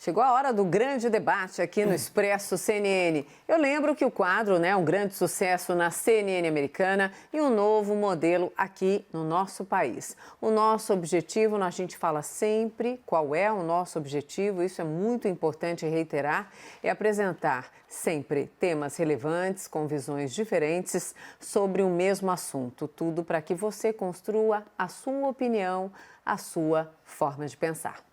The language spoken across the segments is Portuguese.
Chegou a hora do grande debate aqui no Expresso CNN. Eu lembro que o quadro é um grande sucesso na CNN americana e um novo modelo aqui no nosso país. O nosso objetivo, a gente fala sempre qual é o nosso objetivo, isso é muito importante reiterar, é apresentar sempre temas relevantes, com visões diferentes sobre o mesmo assunto. Tudo para que você construa a sua opinião, a sua forma de pensar.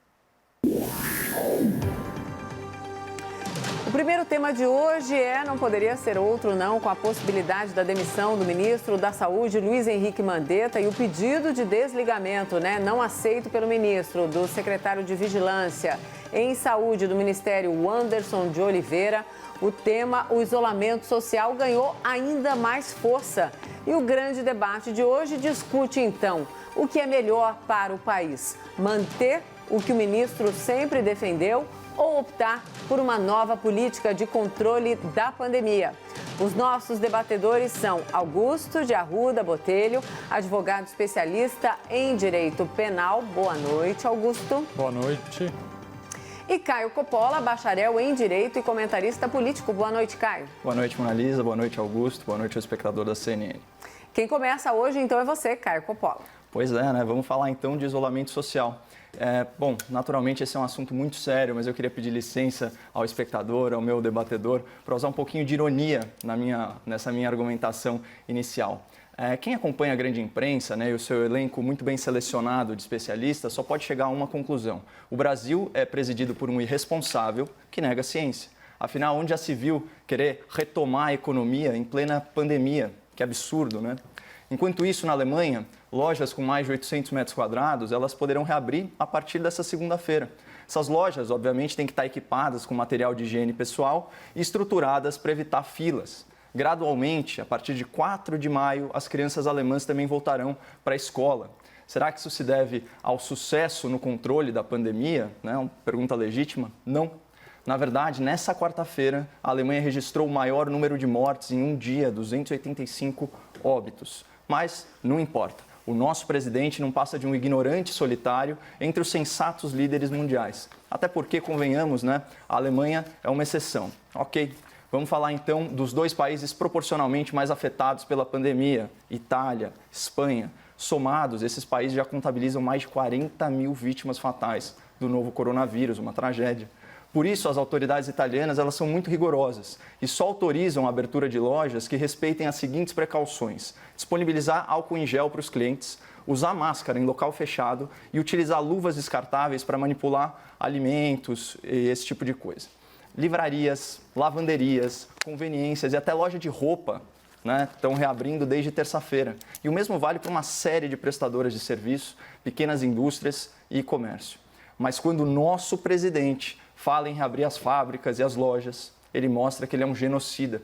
O primeiro tema de hoje não poderia ser outro não, com a possibilidade da demissão do ministro da Saúde, Luiz Henrique Mandetta, e o pedido de desligamento, não aceito pelo ministro, do secretário de Vigilância em Saúde do Ministério, Anderson de Oliveira. O tema, o isolamento social, ganhou ainda mais força. E o grande debate de hoje discute, então, o que é melhor para o país: manter o que o ministro sempre defendeu ou optar por uma nova política de controle da pandemia. Os nossos debatedores são Augusto de Arruda Botelho, advogado especialista em direito penal. Boa noite, Augusto. Boa noite. E Caio Coppola, bacharel em direito e comentarista político. Boa noite, Caio. Boa noite, Mona Lisa. Boa noite, Augusto. Boa noite ao espectador da CNN. Quem começa hoje, então, é você, Caio Coppola. Pois é, Vamos falar, então, de isolamento social. Bom, naturalmente esse é um assunto muito sério, mas eu queria pedir licença ao espectador, ao meu debatedor, para usar um pouquinho de ironia nessa minha argumentação inicial. Quem acompanha a grande imprensa, e o seu elenco muito bem selecionado de especialistas, só pode chegar a uma conclusão: o Brasil é presidido por um irresponsável que nega a ciência. Afinal, onde já se viu querer retomar a economia em plena pandemia? Que absurdo, Enquanto isso, na Alemanha, lojas com mais de 800 metros quadrados, elas poderão reabrir a partir dessa segunda-feira. Essas lojas, obviamente, têm que estar equipadas com material de higiene pessoal e estruturadas para evitar filas. Gradualmente, a partir de 4 de maio, as crianças alemãs também voltarão para a escola. Será que isso se deve ao sucesso no controle da pandemia? Uma pergunta legítima? Não. Na verdade, nessa quarta-feira, a Alemanha registrou o maior número de mortes em um dia, 285 óbitos. Mas não importa. O nosso presidente não passa de um ignorante solitário entre os sensatos líderes mundiais. Até porque, convenhamos, a Alemanha é uma exceção. Ok, vamos falar então dos dois países proporcionalmente mais afetados pela pandemia: Itália, Espanha. Somados, esses países já contabilizam mais de 40 mil vítimas fatais do novo coronavírus, uma tragédia. Por isso, as autoridades italianas elas são muito rigorosas e só autorizam a abertura de lojas que respeitem as seguintes precauções: disponibilizar álcool em gel para os clientes, usar máscara em local fechado e utilizar luvas descartáveis para manipular alimentos e esse tipo de coisa. Livrarias, lavanderias, conveniências e até loja de roupa estão reabrindo desde terça-feira. E o mesmo vale para uma série de prestadoras de serviço, pequenas indústrias e comércio. Mas quando o nosso presidente fala em reabrir as fábricas e as lojas, ele mostra que ele é um genocida.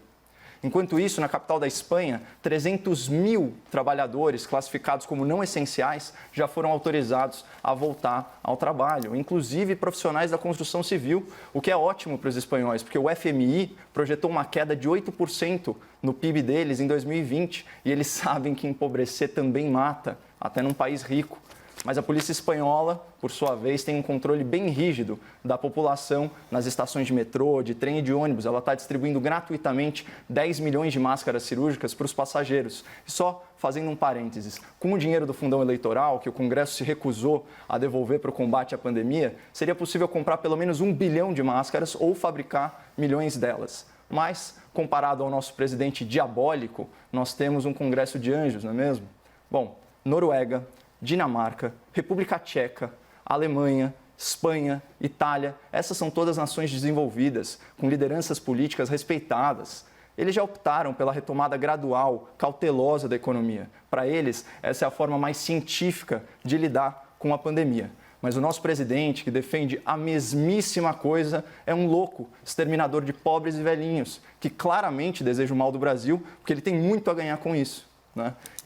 Enquanto isso, na capital da Espanha, 300 mil trabalhadores classificados como não essenciais já foram autorizados a voltar ao trabalho, inclusive profissionais da construção civil, o que é ótimo para os espanhóis, porque o FMI projetou uma queda de 8% no PIB deles em 2020 e eles sabem que empobrecer também mata, até num país rico. Mas a polícia espanhola, por sua vez, tem um controle bem rígido da população nas estações de metrô, de trem e de ônibus. Ela está distribuindo gratuitamente 10 milhões de máscaras cirúrgicas para os passageiros. E só fazendo um parênteses, com o dinheiro do fundão eleitoral, que o Congresso se recusou a devolver para o combate à pandemia, seria possível comprar pelo menos 1 bilhão de máscaras ou fabricar milhões delas. Mas, comparado ao nosso presidente diabólico, nós temos um Congresso de anjos, não é mesmo? Bom, Noruega, Dinamarca, República Tcheca, Alemanha, Espanha, Itália, essas são todas nações desenvolvidas, com lideranças políticas respeitadas. Eles já optaram pela retomada gradual, cautelosa da economia. Para eles, essa é a forma mais científica de lidar com a pandemia. Mas o nosso presidente, que defende a mesmíssima coisa, é um louco, exterminador de pobres e velhinhos, que claramente deseja o mal do Brasil, porque ele tem muito a ganhar com isso.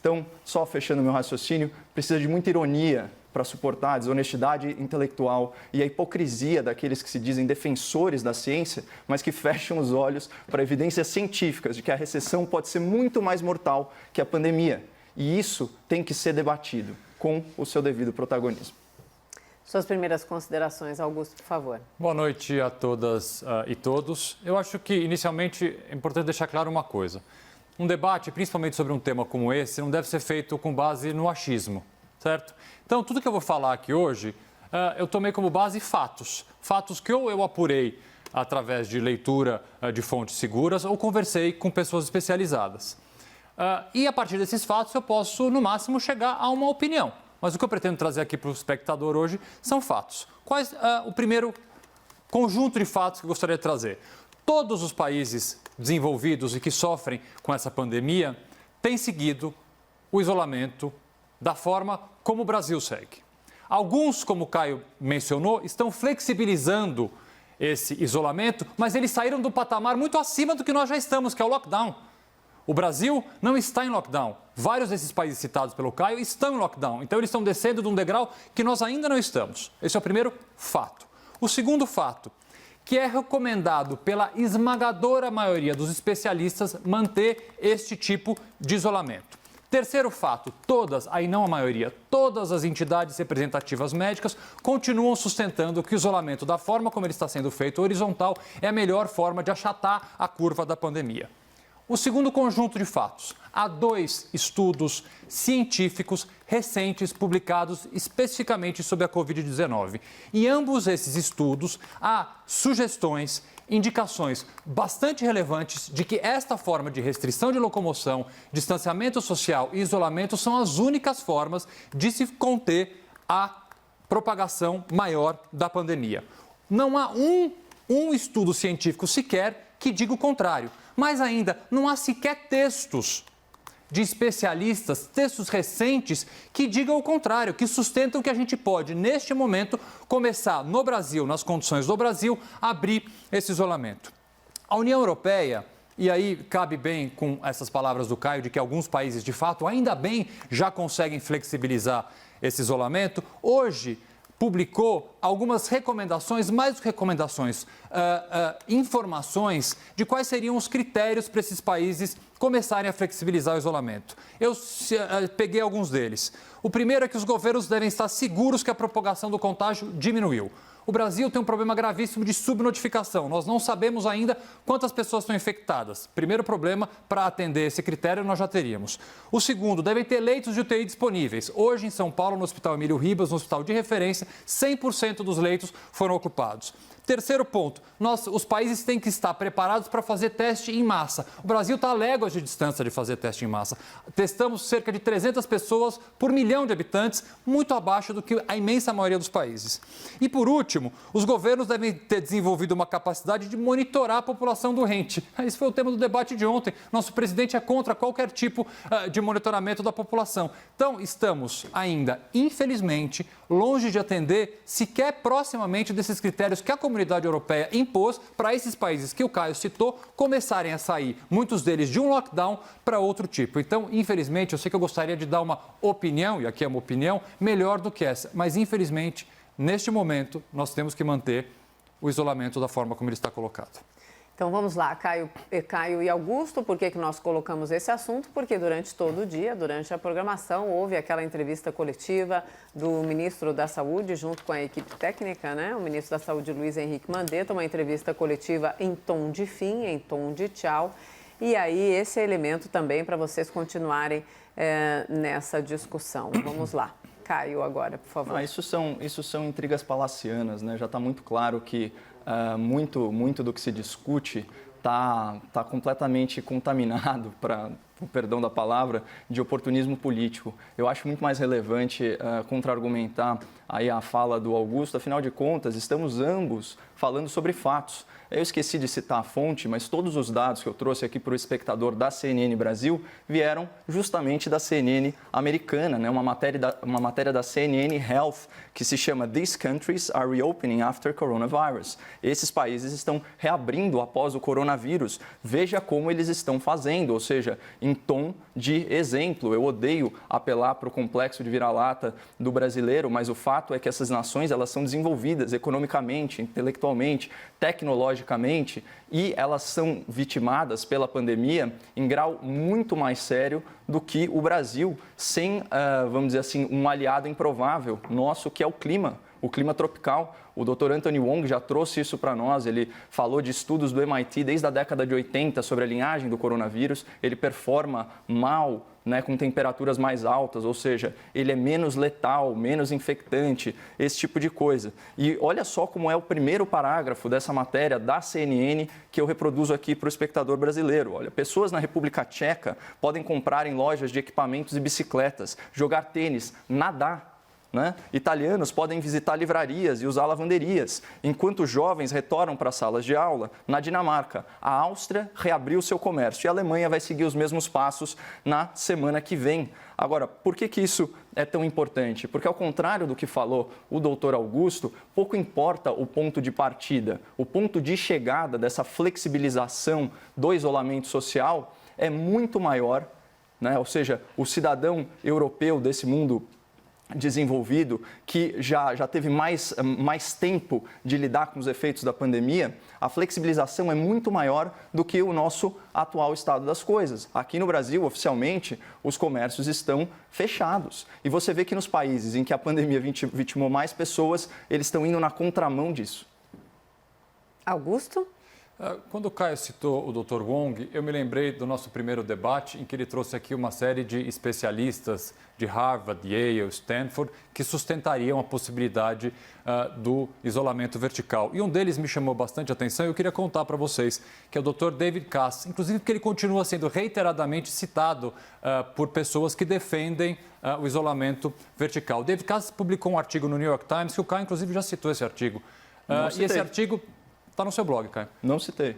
Então, só fechando meu raciocínio, precisa de muita ironia para suportar a desonestidade intelectual e a hipocrisia daqueles que se dizem defensores da ciência, mas que fecham os olhos para evidências científicas de que a recessão pode ser muito mais mortal que a pandemia. E isso tem que ser debatido com o seu devido protagonismo. Suas primeiras considerações, Augusto, por favor. Boa noite a todas e todos. Eu acho que, inicialmente, é importante deixar claro uma coisa. Um debate, principalmente sobre um tema como esse, não deve ser feito com base no achismo, certo? Então, tudo que eu vou falar aqui hoje, eu tomei como base fatos. Fatos que ou eu apurei através de leitura de fontes seguras ou conversei com pessoas especializadas. E, a partir desses fatos, eu posso, no máximo, chegar a uma opinião. Mas o que eu pretendo trazer aqui para o espectador hoje são fatos. Quais o primeiro conjunto de fatos que eu gostaria de trazer? Todos os países desenvolvidos e que sofrem com essa pandemia têm seguido o isolamento da forma como o Brasil segue. Alguns, como o Caio mencionou, estão flexibilizando esse isolamento, mas eles saíram do patamar muito acima do que nós já estamos, que é o lockdown. O Brasil não está em lockdown. Vários desses países citados pelo Caio estão em lockdown. Então, eles estão descendo de um degrau que nós ainda não estamos. Esse é o primeiro fato. O segundo fato, que é recomendado pela esmagadora maioria dos especialistas manter este tipo de isolamento. Terceiro fato, todas, aí não a maioria, todas as entidades representativas médicas continuam sustentando que o isolamento, da forma como ele está sendo feito, horizontal, é a melhor forma de achatar a curva da pandemia. O segundo conjunto de fatos. Há 2 estudos científicos recentes publicados especificamente sobre a Covid-19. Em ambos esses estudos, há sugestões, indicações bastante relevantes de que esta forma de restrição de locomoção, distanciamento social e isolamento são as únicas formas de se conter a propagação maior da pandemia. Não há um estudo científico sequer que diga o contrário. Mais ainda, não há sequer textos de especialistas, textos recentes, que digam o contrário, que sustentam que a gente pode, neste momento, começar no Brasil, nas condições do Brasil, a abrir esse isolamento. A União Europeia, e aí cabe bem com essas palavras do Caio, de que alguns países, de fato, ainda bem, já conseguem flexibilizar esse isolamento, hoje publicou algumas recomendações, mais do que recomendações, informações de quais seriam os critérios para esses países começarem a flexibilizar o isolamento. Eu peguei alguns deles. O primeiro é que os governos devem estar seguros que a propagação do contágio diminuiu. O Brasil tem um problema gravíssimo de subnotificação. Nós não sabemos ainda quantas pessoas estão infectadas. Primeiro problema, para atender esse critério, nós já teríamos. O segundo, devem ter leitos de UTI disponíveis. Hoje, em São Paulo, no Hospital Emílio Ribas, no hospital de referência, 100% dos leitos foram ocupados. Terceiro ponto, os países têm que estar preparados para fazer teste em massa. O Brasil está a léguas de distância de fazer teste em massa. Testamos cerca de 300 pessoas por 1 milhão de habitantes, muito abaixo do que a imensa maioria dos países. E por último, os governos devem ter desenvolvido uma capacidade de monitorar a população doente. Esse foi o tema do debate de ontem. Nosso presidente é contra qualquer tipo de monitoramento da população. Então, estamos ainda, infelizmente, longe de atender sequer proximamente desses critérios que a comunidade europeia impôs para esses países que o Caio citou começarem a sair, muitos deles de um lockdown para outro tipo. Então, infelizmente, eu sei que eu gostaria de dar uma opinião, e aqui é uma opinião, melhor do que essa, mas infelizmente, neste momento, nós temos que manter o isolamento da forma como ele está colocado. Então vamos lá, Caio e Augusto, por que nós colocamos esse assunto? Porque durante todo o dia, durante a programação, houve aquela entrevista coletiva do ministro da Saúde, junto com a equipe técnica, né? O ministro da Saúde, Luiz Henrique Mandetta, uma entrevista coletiva em tom de fim, em tom de tchau. E aí, esse é elemento também para vocês continuarem nessa discussão. Vamos lá. Caio, agora, por favor. Isso são intrigas palacianas, né? Já está muito claro que muito do que se discute está completamente contaminado, o perdão da palavra, de oportunismo político. Eu acho muito mais relevante contra-argumentar aí a fala do Augusto. Afinal de contas, estamos ambos falando sobre fatos. Eu esqueci de citar a fonte, mas todos os dados que eu trouxe aqui para o espectador da CNN Brasil vieram justamente da CNN americana, né? Uma matéria da CNN Health que se chama These Countries Are Reopening After Coronavirus. Esses países estão reabrindo após o coronavírus. Veja como eles estão fazendo, ou seja, em tom de exemplo. Eu odeio apelar para o complexo de vira-lata do brasileiro, mas o fato é que essas nações elas são desenvolvidas economicamente, intelectualmente, tecnologicamente, e elas são vitimadas pela pandemia em grau muito mais sério do que o Brasil, sem, vamos dizer assim, um aliado improvável nosso, que é o clima. o clima tropical. O Dr. Anthony Wong já trouxe isso para nós, ele falou de estudos do MIT desde a década de 80 sobre a linhagem do coronavírus, ele performa mal, né, com temperaturas mais altas, ou seja, ele é menos letal, menos infectante, esse tipo de coisa. E olha só como é o primeiro parágrafo dessa matéria da CNN que eu reproduzo aqui para o espectador brasileiro. Olha, pessoas na República Tcheca podem comprar em lojas de equipamentos e bicicletas, jogar tênis, nadar. Né? Italianos podem visitar livrarias e usar lavanderias, enquanto jovens retornam para salas de aula. Na Dinamarca, a Áustria reabriu seu comércio e a Alemanha vai seguir os mesmos passos na semana que vem. Agora, por que isso é tão importante? Porque, ao contrário do que falou o doutor Augusto, pouco importa o ponto de partida. O ponto de chegada dessa flexibilização do isolamento social é muito maior, né? Ou seja, o cidadão europeu desse mundo desenvolvido, que já teve mais tempo de lidar com os efeitos da pandemia, a flexibilização é muito maior do que o nosso atual estado das coisas. Aqui no Brasil, oficialmente, os comércios estão fechados. E você vê que nos países em que a pandemia vitimou mais pessoas, eles estão indo na contramão disso. Augusto? Quando o Caio citou o Dr. Wong, eu me lembrei do nosso primeiro debate em que ele trouxe aqui uma série de especialistas de Harvard, Yale, Stanford, que sustentariam a possibilidade do isolamento vertical. E um deles me chamou bastante atenção e eu queria contar para vocês, que é o Dr. David Cass, inclusive porque ele continua sendo reiteradamente citado por pessoas que defendem o isolamento vertical. O David Cass publicou um artigo no New York Times, que o Caio, inclusive, já citou esse artigo. E esse artigo está no seu blog, Caio. Não citei.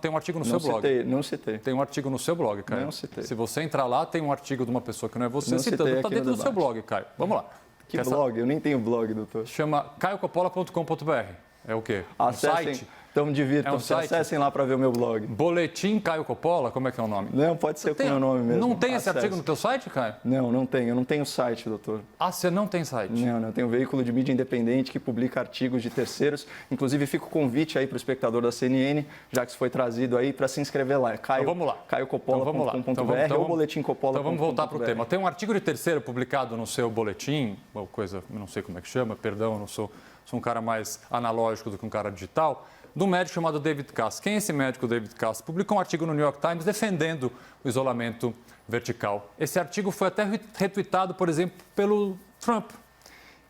Tem um artigo no seu blog. Não citei. Tem um artigo no seu blog, Caio. Não citei. Se você entrar lá, tem um artigo de uma pessoa que não é você não citando. Está dentro do seu blog, Caio. Vamos lá. Que blog? Eu nem tenho blog, doutor. Chama caiocopola.com.br. É o quê? Acessem. Um site? Então divirtam-se, acessem lá para ver o meu blog. Boletim Caio Coppola, como é que é o nome? Não, pode ser com o meu nome mesmo. Não tem esse artigo no teu site, Caio? Não tenho. Eu não tenho site, doutor. Ah, você não tem site? Não. Eu tenho um veículo de mídia independente que publica artigos de terceiros. Inclusive, fica o convite aí para o espectador da CNN, já que isso foi trazido aí, para se inscrever lá. É caiocopola.com.br ou Boletim Coppola.com.br. Então vamos voltar para o tema. Tem um artigo de terceiro publicado no seu boletim, ou coisa, não sei como é que chama, perdão, não sou um cara mais analógico do que um cara digital, de um médico chamado David Cass. Quem é esse médico, David Cass? Publicou um artigo no New York Times defendendo o isolamento vertical. Esse artigo foi até retuitado, por exemplo, pelo Trump.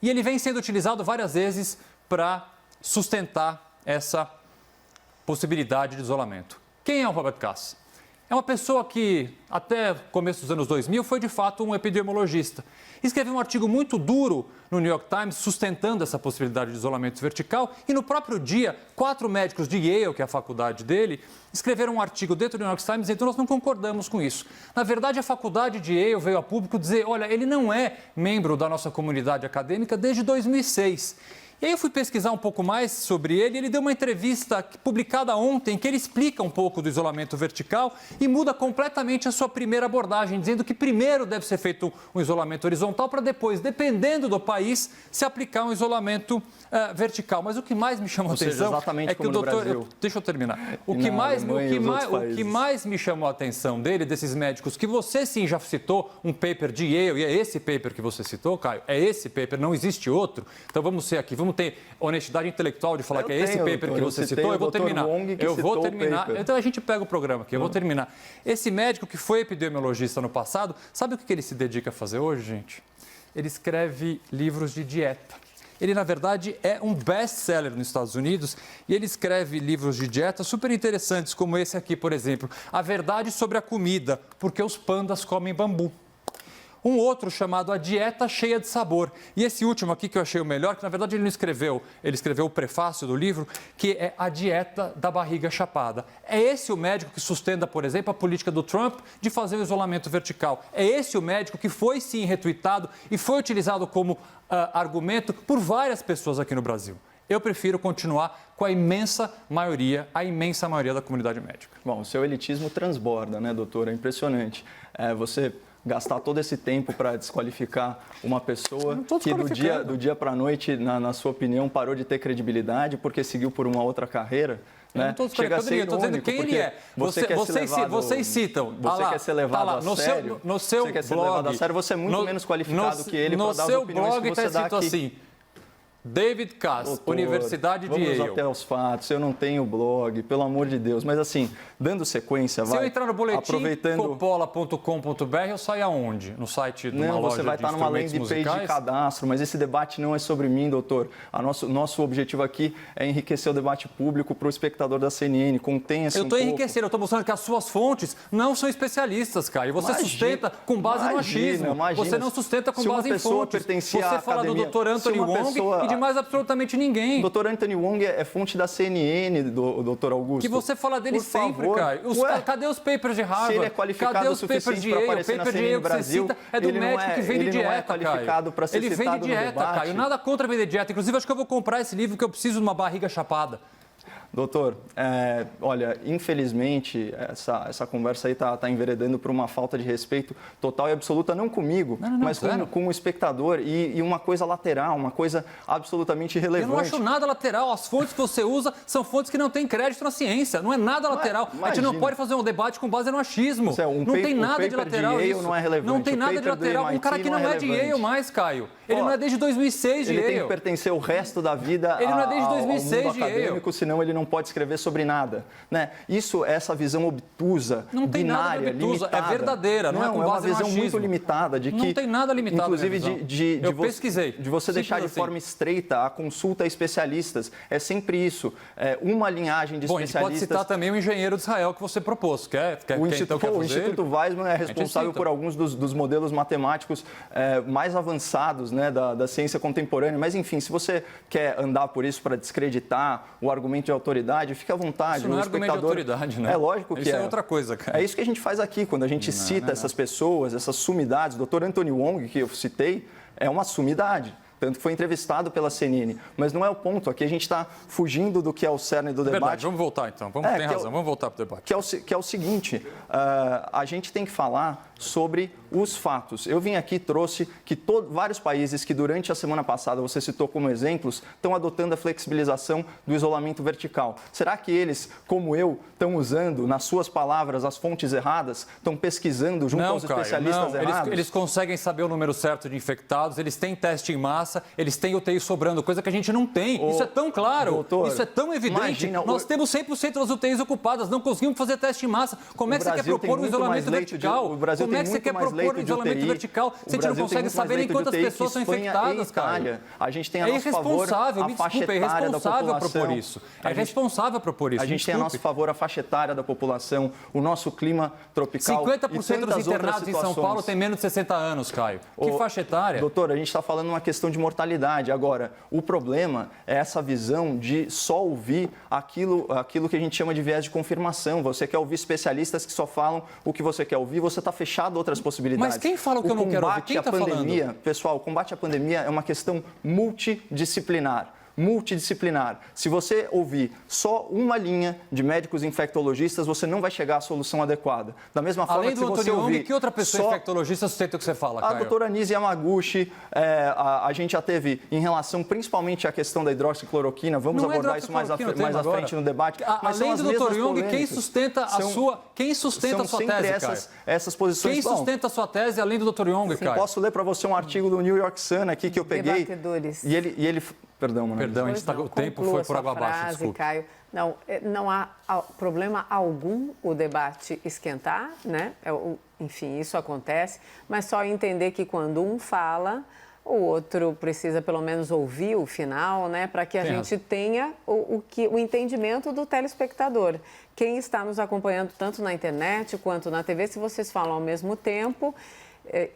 E ele vem sendo utilizado várias vezes para sustentar essa possibilidade de isolamento. Quem é o Robert Cass? É uma pessoa que, até o começo dos anos 2000, foi de fato um epidemiologista. Escreveu um artigo muito duro no New York Times, sustentando essa possibilidade de isolamento vertical. E no próprio dia, 4 médicos de Yale, que é a faculdade dele, escreveram um artigo dentro do New York Times dizendo que nós não concordamos com isso. Na verdade, a faculdade de Yale veio a público dizer, olha, ele não é membro da nossa comunidade acadêmica desde 2006. E aí eu fui pesquisar um pouco mais sobre ele e ele deu uma entrevista publicada ontem em que ele explica um pouco do isolamento vertical e muda completamente a sua primeira abordagem, dizendo que primeiro deve ser feito um isolamento horizontal para depois, dependendo do país, se aplicar um isolamento vertical. Mas o que mais me chamou a atenção exatamente é que o doutor... Deixa eu terminar. O que mais me chamou a atenção dele, desses médicos, que você sim já citou, um paper de Yale, e é esse paper que você citou, Caio, é esse paper, não existe outro. Então vamos ser aqui, vamos ter honestidade intelectual de falar que é esse paper que você citou. Eu vou terminar. Então a gente pega o programa aqui, eu vou terminar. Esse médico que foi epidemiologista no passado, sabe o que ele se dedica a fazer hoje, gente? Ele escreve livros de dieta. Ele, na verdade, é um best-seller nos Estados Unidos e ele escreve livros de dieta super interessantes, como esse aqui, por exemplo. A verdade sobre a comida, porque os pandas comem bambu. Um outro chamado A Dieta Cheia de Sabor. E esse último aqui que eu achei o melhor, que na verdade ele não escreveu, ele escreveu o prefácio do livro, que é A Dieta da Barriga Chapada. É esse o médico que sustenta, por exemplo, a política do Trump de fazer o isolamento vertical. É esse o médico que foi sim retuitado e foi utilizado como argumento por várias pessoas aqui no Brasil. Eu prefiro continuar com a imensa maioria da comunidade médica. Bom, o seu elitismo transborda, né, doutor? É impressionante. Você gastar todo esse tempo para desqualificar uma pessoa que do dia para a noite, na sua opinião, parou de ter credibilidade porque seguiu por uma outra carreira. Né? Chega a ser irônico, dizendo quem ele é. Vocês citam. Você quer ser levado a sério? No seu blog. Você é muito menos qualificado que ele para dar as opiniões que você dá aqui. No seu blog está escrito assim, David Cass, Doutor, Universidade de Yale. Vamos até os fatos, eu não tenho blog, pelo amor de Deus. Mas assim, dando sequência, Se eu entrar no boletim aproveitando... coppola.com.br, eu saio aonde? No site de uma Não, loja você vai de estar numa instrumentos landing page de musicais? cadastro, mas esse debate não é sobre mim, doutor. Nosso objetivo aqui é enriquecer o debate público para o espectador da CNN. Contenha-se Eu estou pouco. enriquecendo, eu estou mostrando que as suas fontes não são especialistas, Caio. Você sustenta com base no achismo. Você não sustenta com base em fontes. Você fala do Dr. Anthony Wong e de mais absolutamente ninguém. O Dr. Anthony Wong é fonte da CNN, doutor Augusto. Que você fala dele Por sempre, favor. Caio. Cadê os papers de Harvard? Se ele é qualificado Cadê o os papers suficiente de para Yale? O aparecer na paper de CNN Yale que você Brasil, cita é do ele não médico que vende ele não é dieta, qualificado Caio. para ser Ele vende citado no dieta, debate. Caio. Nada contra vender dieta. Inclusive, acho que eu vou comprar esse livro que eu preciso de uma barriga chapada. Doutor, olha, infelizmente, essa conversa aí está enveredando por uma falta de respeito total e absoluta, não comigo, mas com o espectador. E uma coisa lateral, uma coisa absolutamente irrelevante. Eu não acho nada lateral. As fontes que você usa são fontes que não têm crédito na ciência. Não é nada lateral. A gente não pode fazer um debate com base no achismo. Não tem nada de lateral isso. Não é relevante. Não tem nada de lateral. Um cara que não é de Yale mais, Caio. Ele não é desde 2006 de Yale. Ele tem que pertencer o resto da vida ele não é desde 2006 ao mundo acadêmico, senão ele não pode escrever sobre nada. Né? Essa visão obtusa, não tem binária, nada de obtusa, limitada. É verdadeira, não é com base no achismo. É uma visão muito limitada de que... Não tem nada limitado. Inclusive pesquisei. De você deixar de forma estreita a consulta a especialistas. É sempre isso. Uma linhagem de especialistas... Bom, a gente pode citar também o engenheiro de Israel que você propôs. O Instituto Weizmann é responsável por alguns dos modelos matemáticos mais avançados, né, da ciência contemporânea. Mas, enfim, se você quer andar por isso para descreditar o argumento de autoridade, fique à vontade. Isso não é argumento de autoridade, né? É lógico que isso é outra coisa, cara. É isso que a gente faz aqui, quando a gente cita essas pessoas, essas sumidades. O Dr. Anthony Wong, que eu citei, é uma sumidade. Tanto que foi entrevistado pela CNN. Mas não é o ponto. Aqui a gente está fugindo do que é o cerne do debate. Verdade, vamos voltar então. Tem razão, vamos voltar para o debate. Que é o seguinte, a gente tem que falar sobre os fatos. Eu vim aqui, trouxe que vários países que durante a semana passada você citou como exemplos, estão adotando a flexibilização do isolamento vertical. Será que eles, como eu, estão usando, nas suas palavras, as fontes erradas? Estão pesquisando junto aos especialistas errados? Eles conseguem saber o número certo de infectados, eles têm teste em massa, eles têm UTI sobrando, coisa que a gente não tem. Isso é tão claro, doutor, isso é tão evidente. Nós temos 100% das UTIs ocupadas, não conseguimos fazer teste em massa. Como é que você quer propor um isolamento vertical? Como é que você quer propor um isolamento vertical se a gente não consegue saber nem quantas pessoas são infectadas, cara? A gente tem a nosso favor a faixa etária da população. É irresponsável propor isso. A gente tem a nosso favor a faixa etária da população, o nosso clima tropical. 50% dos internados em São Paulo têm menos de 60 anos, Caio. Que faixa etária? Doutor, a gente está falando uma questão de mortalidade. Agora, o problema é essa visão de só ouvir aquilo que a gente chama de viés de confirmação. Você quer ouvir especialistas que só falam o que você quer ouvir, você está fechado a outras possibilidades. Mas quem fala o que eu não quero ouvir? Quem está falando? Pessoal, o combate à pandemia é uma questão multidisciplinar. Se você ouvir só uma linha de médicos infectologistas, você não vai chegar à solução adequada. Da mesma forma Além que do se você Antônio ouvir... que outra pessoa infectologista sustenta o que você fala, Caio? A doutora Nise Yamaguchi, a gente já teve, em relação principalmente à questão da hidroxicloroquina, vamos abordar isso mais à frente no debate. Mas além do doutor Jung, quem sustenta a sua tese, Caio? Essas posições... Quem sustenta a sua tese além do doutor Jung, Caio? Posso ler para você um artigo do New York Sun aqui que eu peguei. E ele Perdão, Manoel. Perdão, o tempo foi por água abaixo, desculpe. Caio. Não há problema algum o debate esquentar, né? Enfim, isso acontece, mas só entender que quando um fala, o outro precisa pelo menos ouvir o final, né? Para que a gente tenha o entendimento do telespectador. Quem está nos acompanhando tanto na internet quanto na TV, se vocês falam ao mesmo tempo...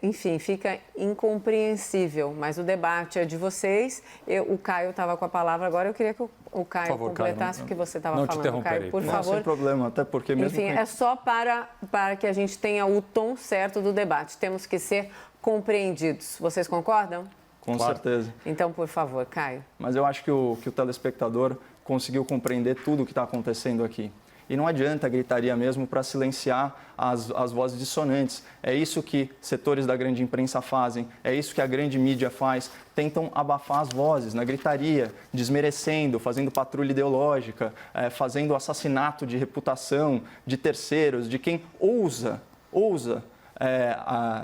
Enfim, fica incompreensível, mas o debate é de vocês. O Caio estava com a palavra agora, eu queria que o Caio completasse o que você estava falando, Caio, por favor. Sem problema, até porque mesmo... Enfim, é só para que a gente tenha o tom certo do debate. Temos que ser compreendidos. Vocês concordam? Com certeza. Então, por favor, Caio. Mas eu acho que o telespectador conseguiu compreender tudo o que está acontecendo aqui. E não adianta gritaria mesmo para silenciar as vozes dissonantes. É isso que setores da grande imprensa fazem, é isso que a grande mídia faz. Tentam abafar as vozes na gritaria, desmerecendo, fazendo patrulha ideológica, fazendo assassinato de reputação de terceiros, de quem ousa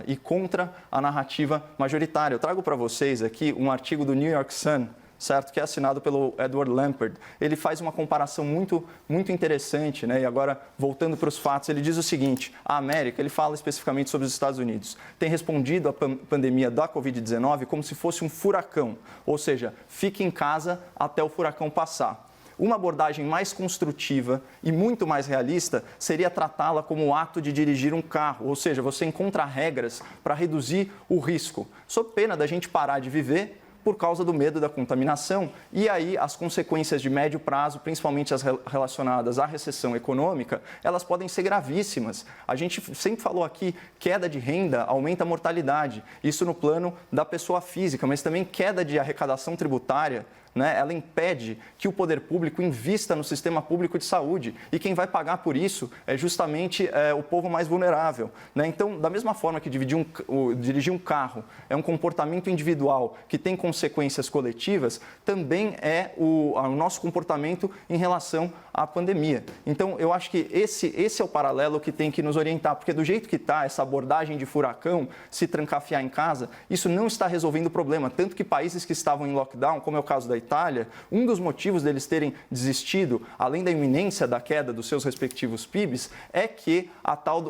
ir contra a narrativa majoritária. Eu trago para vocês aqui um artigo do New York Sun, certo? Que é assinado pelo Edward Lampert. Ele faz uma comparação muito interessante, né? E agora, voltando para os fatos, ele diz o seguinte: a América, ele fala especificamente sobre os Estados Unidos, tem respondido à pandemia da Covid-19 como se fosse um furacão, ou seja, fique em casa até o furacão passar. Uma abordagem mais construtiva e muito mais realista seria tratá-la como o ato de dirigir um carro, ou seja, você encontra regras para reduzir o risco, sob pena da gente parar de viver por causa do medo da contaminação. E aí as consequências de médio prazo, principalmente as relacionadas à recessão econômica, elas podem ser gravíssimas. A gente sempre falou aqui, queda de renda aumenta a mortalidade, isso no plano da pessoa física, mas também queda de arrecadação tributária, né? Ela impede que o poder público invista no sistema público de saúde. E quem vai pagar por isso é justamente o povo mais vulnerável, né? Então, da mesma forma que dirigir um carro é um comportamento individual que tem consequências coletivas, também é o nosso comportamento em relação à pandemia. Então, eu acho que esse é o paralelo que tem que nos orientar, porque do jeito que está, essa abordagem de furacão, se trancafiar em casa, isso não está resolvendo o problema. Tanto que países que estavam em lockdown, como é o caso da Itália, um dos motivos deles terem desistido, além da iminência da queda dos seus respectivos PIBs, é que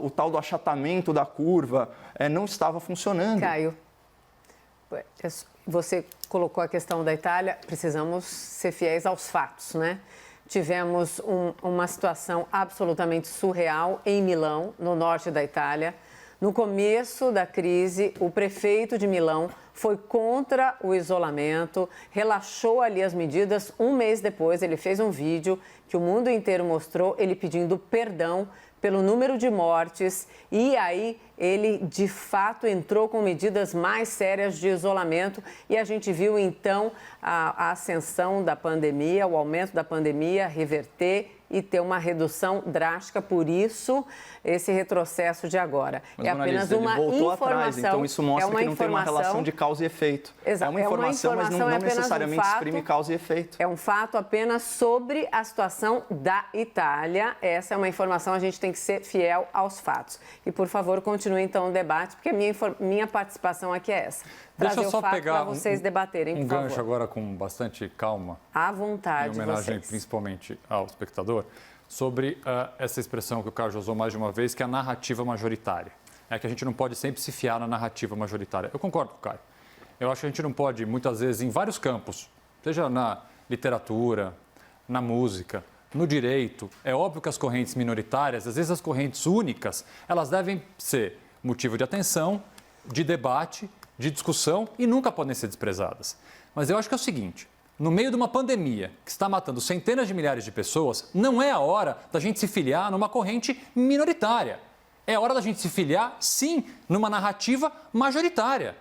o tal do achatamento da curva não estava funcionando. Caio, você colocou a questão da Itália, precisamos ser fiéis aos fatos, né? Tivemos uma situação absolutamente surreal em Milão, no norte da Itália. No começo da crise, o prefeito de Milão foi contra o isolamento, relaxou ali as medidas. Um mês depois, ele fez um vídeo que o mundo inteiro mostrou, ele pedindo perdão pelo número de mortes, e aí ele de fato entrou com medidas mais sérias de isolamento, e a gente viu então a ascensão da pandemia, o aumento da pandemia reverter e ter uma redução drástica. Por isso, esse retrocesso de agora. Mas, é apenas ele uma voltou informação. Atrás, então isso mostra que não tem uma relação de causa e efeito. Exato. É uma informação, mas não necessariamente exprime causa e efeito. É um fato apenas sobre a situação da Itália. Essa é uma informação, a gente tem que ser fiel aos fatos. E, por favor, continue então o debate, porque a minha participação aqui é essa. Deixa eu só pegar para vocês debaterem, por favor. gancho agora com bastante calma. À vontade, em homenagem vocês. principalmente ao espectador, sobre essa expressão que o Caio usou mais de uma vez, que é a narrativa majoritária. É que a gente não pode sempre se fiar na narrativa majoritária. Eu concordo com o Caio. Eu acho que a gente não pode, muitas vezes, em vários campos, seja na literatura, na música, no direito, é óbvio que as correntes minoritárias, às vezes as correntes únicas, elas devem ser motivo de atenção, de debate, de discussão e nunca podem ser desprezadas. Mas eu acho que é o seguinte: no meio de uma pandemia que está matando centenas de milhares de pessoas, não é a hora da gente se filiar numa corrente minoritária. É a hora da gente se filiar, sim, numa narrativa majoritária.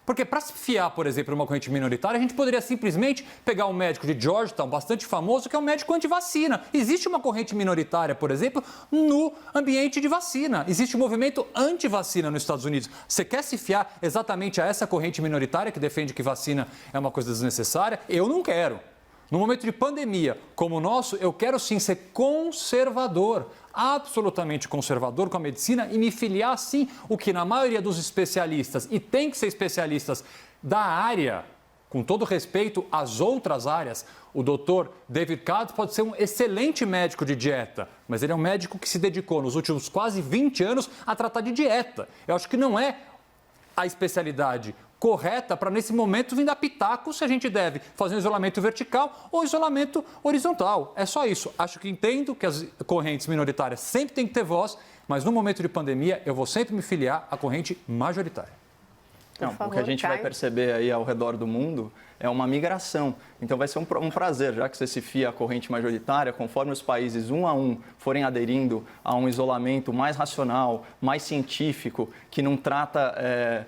Porque para se fiar, por exemplo, numa corrente minoritária, a gente poderia simplesmente pegar um médico de Georgetown, bastante famoso, que é um médico anti-vacina. Existe uma corrente minoritária, por exemplo, no ambiente de vacina. Existe um movimento anti-vacina nos Estados Unidos. Você quer se fiar exatamente a essa corrente minoritária que defende que vacina é uma coisa desnecessária? Eu não quero. No momento de pandemia como o nosso, eu quero sim ser conservador, absolutamente conservador com a medicina e me filiar sim o que na maioria dos especialistas, e tem que ser especialistas da área, com todo respeito às outras áreas, o doutor David Katz pode ser um excelente médico de dieta, mas ele é um médico que se dedicou nos últimos quase 20 anos a tratar de dieta. Eu acho que não é a especialidade correta para, nesse momento, vir dar pitaco se a gente deve fazer um isolamento vertical ou isolamento horizontal. É só isso. Acho que entendo que as correntes minoritárias sempre têm que ter voz, mas no momento de pandemia eu vou sempre me filiar à corrente majoritária. Não, o que a gente vai perceber aí ao redor do mundo é uma migração. Então vai ser um prazer, já que você se fia à corrente majoritária, conforme os países um a um forem aderindo a um isolamento mais racional, mais científico, que não trata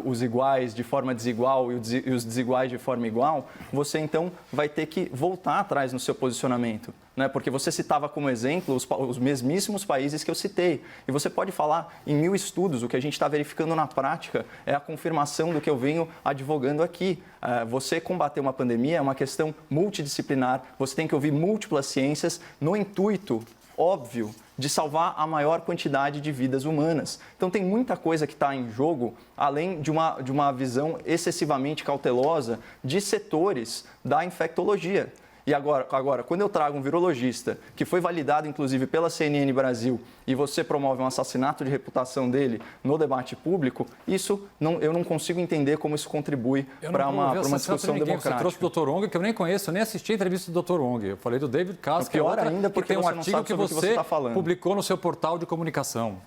os iguais de forma desigual e os desiguais de forma igual, você então vai ter que voltar atrás no seu posicionamento. Né? Porque você citava como exemplo os mesmíssimos países que eu citei. E você pode falar em 1000 estudos, o que a gente está verificando na prática é a confirmação do que eu venho advogando aqui. Você combater uma pandemia é uma questão multidisciplinar, você tem que ouvir múltiplas ciências no intuito óbvio de salvar a maior quantidade de vidas humanas. Então tem muita coisa que está em jogo, além de uma visão excessivamente cautelosa de setores da infectologia. E agora, quando eu trago um virologista, que foi validado inclusive pela CNN Brasil, e você promove um assassinato de reputação dele no debate público, eu não consigo entender como isso contribui para uma discussão democrática. Você trouxe o Dr. Ong, que eu nem conheço, eu nem assisti a entrevista do Dr. Ong. Eu falei do David Cass, que é outra, ainda porque tem um você não artigo sabe que sobre o que você está falando. publicou no seu portal de comunicação.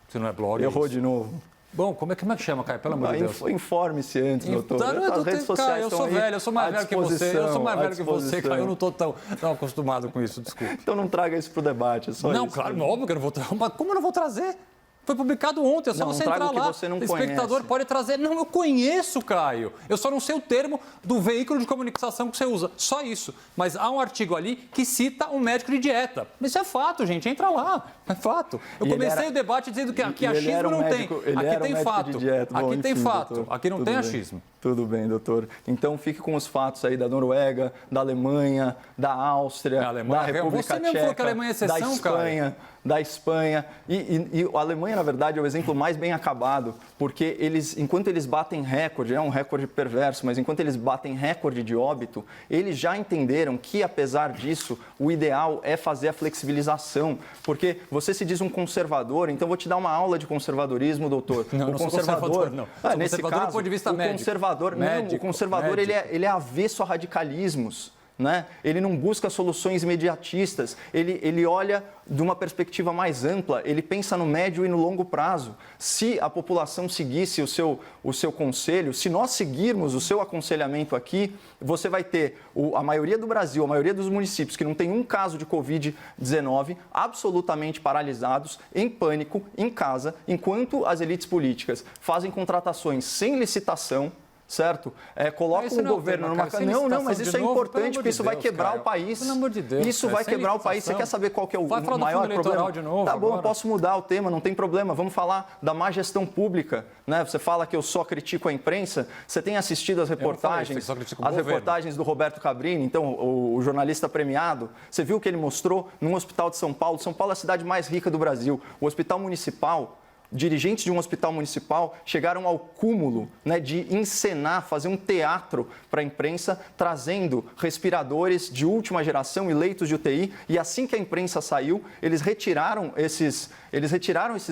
Se não é blog. Errou de novo. Bom, como é que chama, Caio? Pelo amor de Deus. Informe-se antes, doutor. As redes sociais eu sou velho, eu sou mais velho que você. Eu sou mais velho que você, Caio. Eu não estou tão acostumado com isso, desculpa. Então não traga isso para o debate, é só não, isso. Claro, óbvio que eu não vou trazer. Como eu não vou trazer? Foi publicado ontem, é só você entrar lá. O espectador pode trazer. Não, eu conheço, Caio. Eu só não sei o termo do veículo de comunicação que você usa. Só isso. Mas há um artigo ali que cita um médico de dieta. Isso é fato, gente. Entra lá. É fato. Eu comecei o debate dizendo que aqui achismo não tem. Aqui tem fato. Aqui tem fato. Aqui não tem achismo. Tudo bem, doutor. Então fique com os fatos aí da Noruega, da Alemanha, da Áustria, da República Tcheca, falou que a Alemanha é exceção, da Espanha. Cara. Da Espanha. E a Alemanha, na verdade, é o exemplo mais bem acabado, porque enquanto eles batem recorde, é um recorde perverso, mas enquanto eles batem recorde de óbito, eles já entenderam que, apesar disso, o ideal é fazer a flexibilização. Porque você se diz um conservador, então vou te dar uma aula de conservadorismo, doutor. Não, sou conservador, não. Nesse caso, do ponto de vista médico. O conservador ele é avesso a radicalismos. Né? Ele não busca soluções imediatistas, ele olha de uma perspectiva mais ampla, ele pensa no médio e no longo prazo. Se a população seguisse o seu conselho, se nós seguirmos o seu aconselhamento aqui, você vai ter a maioria do Brasil, a maioria dos municípios que não tem um caso de Covid-19 absolutamente paralisados, em pânico, em casa, enquanto as elites políticas fazem contratações sem licitação, certo? Coloca o governo numa... Não, mas isso é importante, porque isso vai quebrar o país. Pelo amor de Deus. Isso vai quebrar o país. Você quer saber qual que é o maior problema? De novo, tá bom, eu posso mudar o tema, não tem problema. Vamos falar da má gestão pública, né? Você fala que eu só critico a imprensa. Você tem assistido as reportagens, do Roberto Cabrini, então o jornalista premiado. Você viu o que ele mostrou num hospital de São Paulo? São Paulo é a cidade mais rica do Brasil. O hospital municipal, dirigentes de um hospital municipal chegaram ao cúmulo, né, de encenar, fazer um teatro para a imprensa, trazendo respiradores de última geração e leitos de UTI. E assim que a imprensa saiu, eles retiraram esses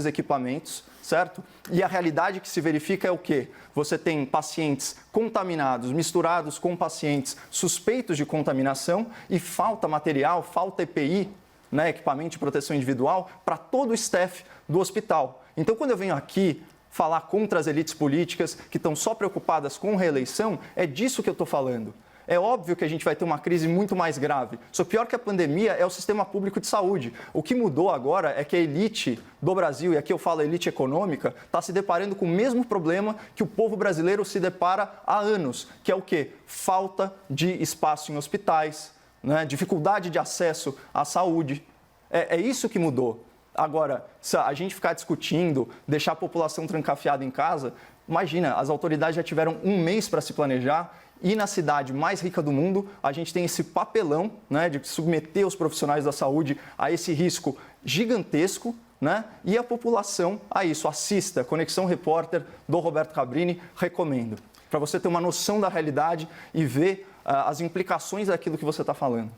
equipamentos, certo? E a realidade que se verifica é o quê? Você tem pacientes contaminados, misturados com pacientes suspeitos de contaminação e falta material, falta EPI, né, equipamento de proteção individual, para todo o staff do hospital. Então, quando eu venho aqui falar contra as elites políticas que estão só preocupadas com reeleição, é disso que eu estou falando. É óbvio que a gente vai ter uma crise muito mais grave. Só pior que a pandemia é o sistema público de saúde. O que mudou agora é que a elite do Brasil, e aqui eu falo elite econômica, está se deparando com o mesmo problema que o povo brasileiro se depara há anos, que é o quê? Falta de espaço em hospitais, né? Dificuldade de acesso à saúde. É isso que mudou. Agora, se a gente ficar discutindo, deixar a população trancafiada em casa, imagina, as autoridades já tiveram um mês para se planejar e na cidade mais rica do mundo a gente tem esse papelão, né, de submeter os profissionais da saúde a esse risco gigantesco, né, e a população a isso. Assista Conexão Repórter do Roberto Cabrini, recomendo, para você ter uma noção da realidade e ver as implicações daquilo que você está falando.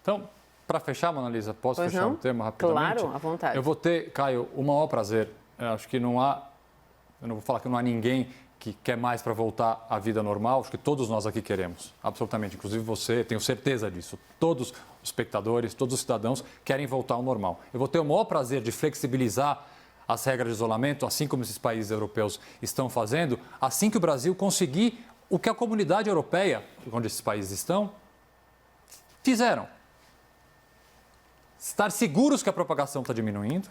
Então, para fechar, Mona Lisa, posso fechar o tema rapidamente? Claro, à vontade. Eu vou ter, Caio, o maior prazer. Eu acho que não há, eu não vou falar que não há ninguém que quer mais para voltar à vida normal. Acho que todos nós aqui queremos, absolutamente. Inclusive você, tenho certeza disso. Todos os espectadores, todos os cidadãos querem voltar ao normal. Eu vou ter o maior prazer de flexibilizar as regras de isolamento, assim como esses países europeus estão fazendo, assim que o Brasil conseguir o que a comunidade europeia, onde esses países estão, fizeram. Estar seguros que a propagação está diminuindo,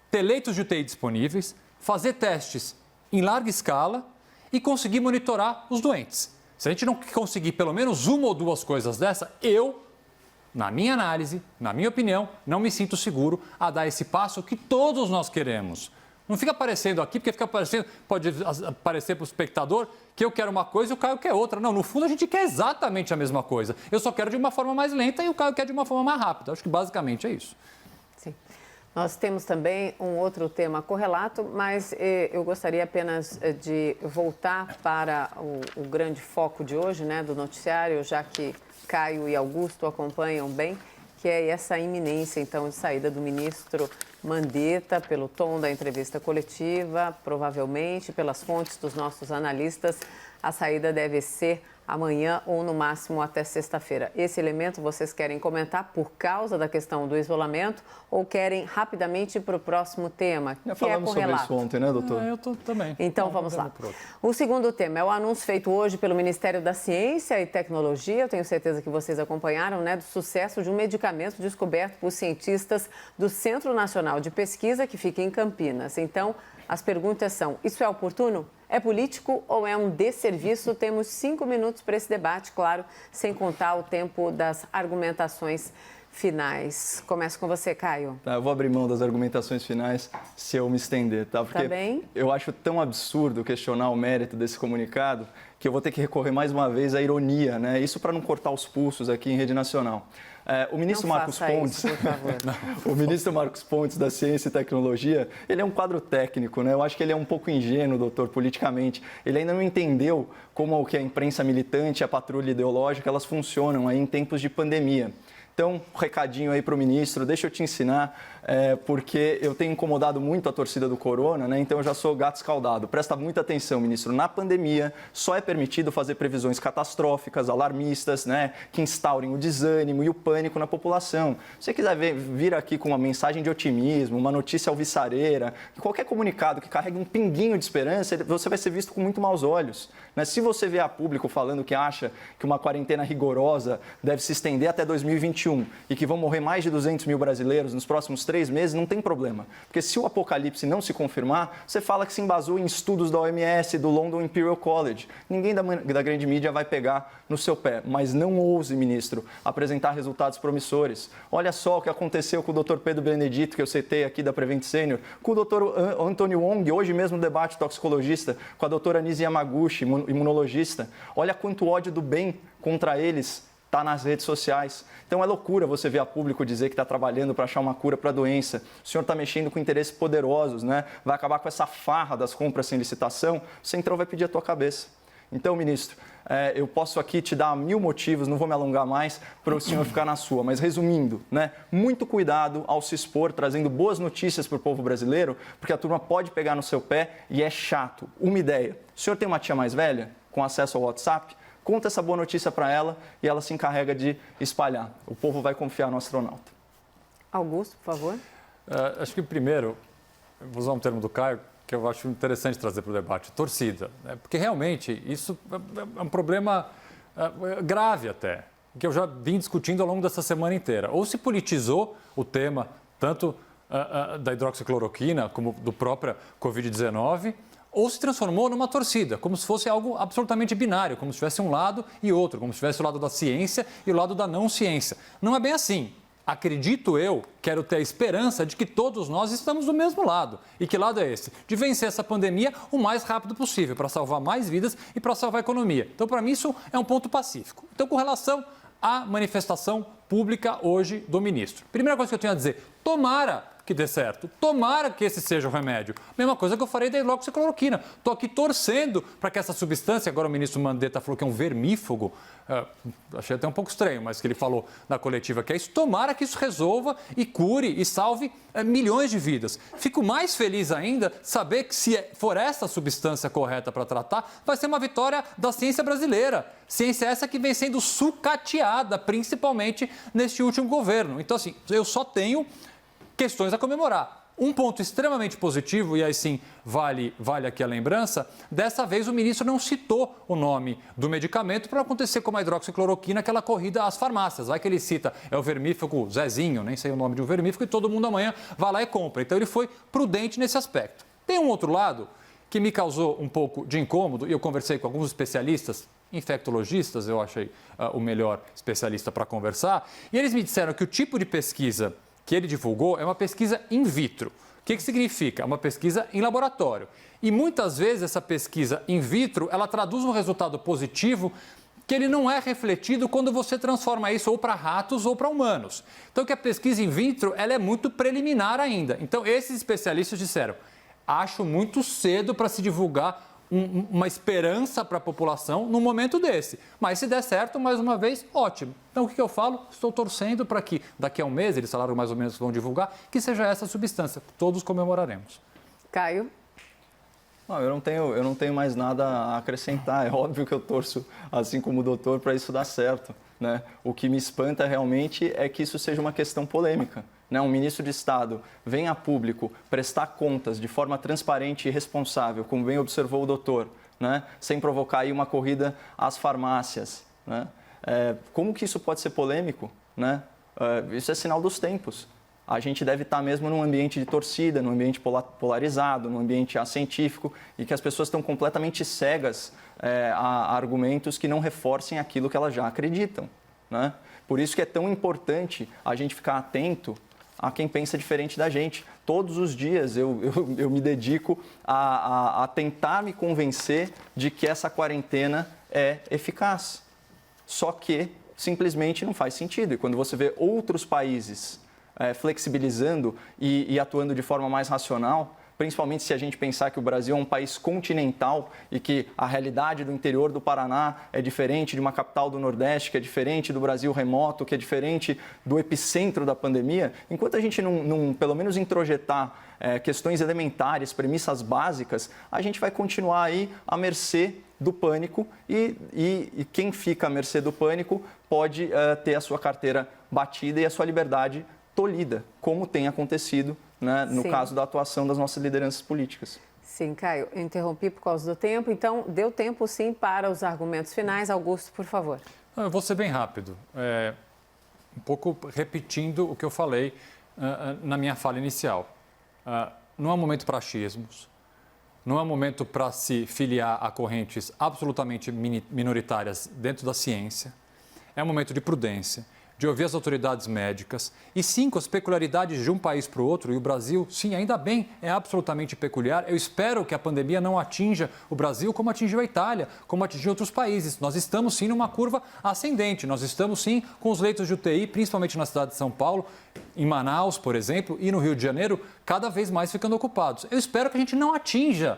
ter leitos de UTI disponíveis, fazer testes em larga escala e conseguir monitorar os doentes. Se a gente não conseguir pelo menos uma ou duas coisas dessa, na minha análise, na minha opinião, não me sinto seguro a dar esse passo que todos nós queremos. Não fica aparecendo aqui, porque pode aparecer para o espectador que eu quero uma coisa e o Caio quer outra. Não, no fundo a gente quer exatamente a mesma coisa. Eu só quero de uma forma mais lenta e o Caio quer de uma forma mais rápida. Acho que basicamente é isso. Sim. Nós temos também um outro tema correlato, mas eu gostaria apenas de voltar para o grande foco de hoje, né, do noticiário, já que Caio e Augusto acompanham bem, que é essa iminência, então, de saída do ministro Mandetta, pelo tom da entrevista coletiva, provavelmente, pelas fontes dos nossos analistas, a saída deve ser amanhã ou, no máximo, até sexta-feira. Esse elemento vocês querem comentar por causa da questão do isolamento ou querem rapidamente ir para o próximo tema, Já falamos sobre isso ontem, né, doutor? Eu também. Então, vamos lá. O segundo tema é o anúncio feito hoje pelo Ministério da Ciência e Tecnologia, eu tenho certeza que vocês acompanharam, né, do sucesso de um medicamento descoberto por cientistas do Centro Nacional de Pesquisa, que fica em Campinas. Então, as perguntas são, isso é oportuno? É político ou é um desserviço? Temos 5 minutos para esse debate, claro, sem contar o tempo das argumentações finais. Começo com você, Caio. Tá, eu vou abrir mão das argumentações finais se eu me estender, tá? Porque eu acho tão absurdo questionar o mérito desse comunicado que eu vou ter que recorrer mais uma vez à ironia, né? Isso para não cortar os pulsos aqui em rede nacional. O ministro Marcos Pontes, isso, por favor. O ministro Marcos Pontes da Ciência e Tecnologia, ele é um quadro técnico, né? Eu acho que ele é um pouco ingênuo, doutor, politicamente. Ele ainda não entendeu como que a imprensa militante, a patrulha ideológica, elas funcionam aí em tempos de pandemia. Então, um recadinho aí para o ministro, deixa eu te ensinar, porque eu tenho incomodado muito a torcida do Corona, né? Então eu já sou gato escaldado. Presta muita atenção, ministro. Na pandemia, só é permitido fazer previsões catastróficas, alarmistas, né? Que instaurem o desânimo e o pânico na população. Se você quiser vir aqui com uma mensagem de otimismo, uma notícia alvissareira, qualquer comunicado que carregue um pinguinho de esperança, você vai ser visto com muito maus olhos, né? Se você vê a público falando que acha que uma quarentena rigorosa deve se estender até 2021, e que vão morrer mais de 200 mil brasileiros nos próximos 3 meses, não tem problema. Porque se o apocalipse não se confirmar, você fala que se embasou em estudos da OMS, do London Imperial College. Ninguém da grande mídia vai pegar no seu pé. Mas não ouse, ministro, apresentar resultados promissores. Olha só o que aconteceu com o Dr. Pedro Benedito, que eu citei aqui da Prevent Senior, com o Dr. Antônio Wong, hoje mesmo no debate toxicologista, com a doutora Nise Yamaguchi, imunologista. Olha quanto ódio do bem contra eles está nas redes sociais. Então é loucura você ver a público dizer que está trabalhando para achar uma cura para a doença. O senhor está mexendo com interesses poderosos, né? Vai acabar com essa farra das compras sem licitação, o Centrão vai pedir a tua cabeça. Então, ministro, eu posso aqui te dar 1000 motivos, não vou me alongar mais, para o senhor ficar na sua. Mas resumindo, né? Muito cuidado ao se expor, trazendo boas notícias para o povo brasileiro, porque a turma pode pegar no seu pé e é chato. Uma ideia, o senhor tem uma tia mais velha com acesso ao WhatsApp? Conta essa boa notícia para ela e ela se encarrega de espalhar. O povo vai confiar no astronauta. Augusto, por favor. Acho que primeiro, vou usar um termo do Caio, que eu acho interessante trazer para o debate, torcida. Né? Porque realmente isso é um problema grave até, que eu já vim discutindo ao longo dessa semana inteira. Ou se politizou o tema, tanto da hidroxicloroquina como do próprio Covid-19, ou se transformou numa torcida, como se fosse algo absolutamente binário, como se tivesse um lado e outro, como se tivesse o lado da ciência e o lado da não ciência. Não é bem assim. Acredito eu, quero ter a esperança de que todos nós estamos do mesmo lado. E que lado é esse? De vencer essa pandemia o mais rápido possível, para salvar mais vidas e para salvar a economia. Então, para mim, isso é um ponto pacífico. Então, com relação à manifestação pública hoje do ministro. Primeira coisa que eu tenho a dizer, tomara que dê certo. Tomara que esse seja o remédio. Mesma coisa que eu farei da hidroxicloroquina. Estou aqui torcendo para que essa substância, agora o ministro Mandetta falou que é um vermífugo, achei até um pouco estranho, mas que ele falou na coletiva que é isso, tomara que isso resolva e cure e salve milhões de vidas. Fico mais feliz ainda saber que se for essa substância correta para tratar, vai ser uma vitória da ciência brasileira. Ciência essa que vem sendo sucateada, principalmente neste último governo. Então, assim, eu só tenho questões a comemorar. Um ponto extremamente positivo, e aí sim vale aqui a lembrança, dessa vez o ministro não citou o nome do medicamento para acontecer como a hidroxicloroquina, aquela corrida às farmácias. Vai que ele cita, é o vermífugo Zezinho, nem sei o nome de um vermífugo, e todo mundo amanhã vai lá e compra. Então ele foi prudente nesse aspecto. Tem um outro lado que me causou um pouco de incômodo, e eu conversei com alguns especialistas, infectologistas, eu achei o melhor especialista para conversar, e eles me disseram que o tipo de pesquisa que ele divulgou é uma pesquisa in vitro. O que significa? É uma pesquisa em laboratório. E muitas vezes essa pesquisa in vitro, ela traduz um resultado positivo que ele não é refletido quando você transforma isso ou para ratos ou para humanos. Então, que a pesquisa in vitro ela é muito preliminar ainda. Então, esses especialistas disseram, acho muito cedo para se divulgar uma esperança para a população num momento desse. Mas se der certo, mais uma vez, ótimo. Então, o que eu falo? Estou torcendo para que daqui a um mês, eles falaram mais ou menos que vão divulgar, que seja essa substância. Todos comemoraremos. Caio? Não, eu não tenho mais nada a acrescentar. É óbvio que eu torço, assim como o doutor, para isso dar certo, né? O que me espanta realmente é que isso seja uma questão polêmica, né? Um ministro de Estado vem a público prestar contas de forma transparente e responsável, como bem observou o doutor, né? Sem provocar aí uma corrida às farmácias, né? Como que isso pode ser polêmico, né? Isso é sinal dos tempos. A gente deve estar mesmo num ambiente de torcida, num ambiente polarizado, num ambiente acientífico e que as pessoas estão completamente cegas a argumentos que não reforcem aquilo que elas já acreditam, né? Por isso que é tão importante a gente ficar atento a quem pensa diferente da gente. Todos os dias eu me dedico a tentar me convencer de que essa quarentena é eficaz. Só que simplesmente não faz sentido. E quando você vê outros países flexibilizando e atuando de forma mais racional, principalmente se a gente pensar que o Brasil é um país continental e que a realidade do interior do Paraná é diferente de uma capital do Nordeste, que é diferente do Brasil remoto, que é diferente do epicentro da pandemia, enquanto a gente não pelo menos introjetar questões elementares, premissas básicas, a gente vai continuar aí à mercê do pânico e quem fica à mercê do pânico pode ter a sua carteira batida e a sua liberdade tolhida, como tem acontecido, né, no caso da atuação das nossas lideranças políticas. Sim, Caio, eu interrompi por causa do tempo, então deu tempo sim para os argumentos finais. Augusto, por favor. Eu vou ser bem rápido, um pouco repetindo o que eu falei na minha fala inicial. Não é momento para achismos, não é momento para se filiar a correntes absolutamente minoritárias dentro da ciência, é um momento de prudência, de ouvir as autoridades médicas e sim com as peculiaridades de um país para o outro, e o Brasil, sim, ainda bem, é absolutamente peculiar. Eu espero que a pandemia não atinja o Brasil como atingiu a Itália, como atingiu outros países. Nós estamos sim numa curva ascendente, nós estamos sim com os leitos de UTI, principalmente na cidade de São Paulo, em Manaus, por exemplo, e no Rio de Janeiro, cada vez mais ficando ocupados. Eu espero que a gente não atinja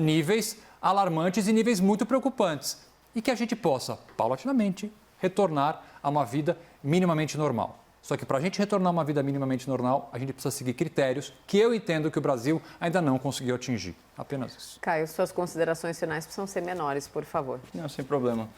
níveis alarmantes e níveis muito preocupantes e que a gente possa, paulatinamente, retornar a uma vida minimamente normal. Só que para a gente retornar a uma vida minimamente normal, a gente precisa seguir critérios que eu entendo que o Brasil ainda não conseguiu atingir. Apenas isso. Caio, suas considerações finais precisam ser menores, por favor. Não, sem problema.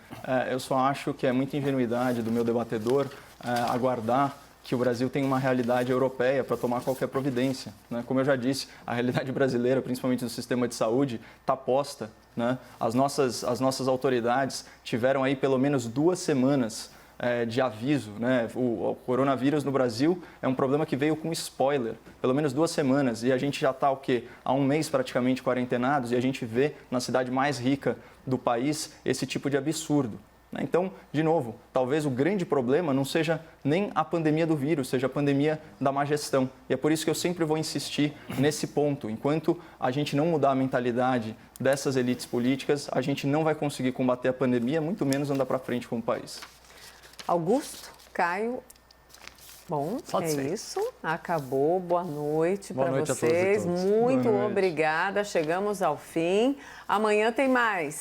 Eu só acho que é muita ingenuidade do meu debatedor aguardar que o Brasil tenha uma realidade europeia para tomar qualquer providência, né? Como eu já disse, a realidade brasileira, principalmente do sistema de saúde, está posta, né? As nossas autoridades tiveram aí pelo menos 2 semanas de aviso, né? O coronavírus no Brasil é um problema que veio com spoiler, pelo menos 2 semanas, e a gente já está há 1 mês praticamente quarentenados, e a gente vê na cidade mais rica do país esse tipo de absurdo. Então, de novo, talvez o grande problema não seja nem a pandemia do vírus, seja a pandemia da má gestão. E é por isso que eu sempre vou insistir nesse ponto. Enquanto a gente não mudar a mentalidade dessas elites políticas, a gente não vai conseguir combater a pandemia, muito menos andar para frente como país. Augusto, Caio, bom, é isso. Acabou. Boa noite para vocês. A todos e todas. Muito obrigada. Chegamos ao fim. Amanhã tem mais.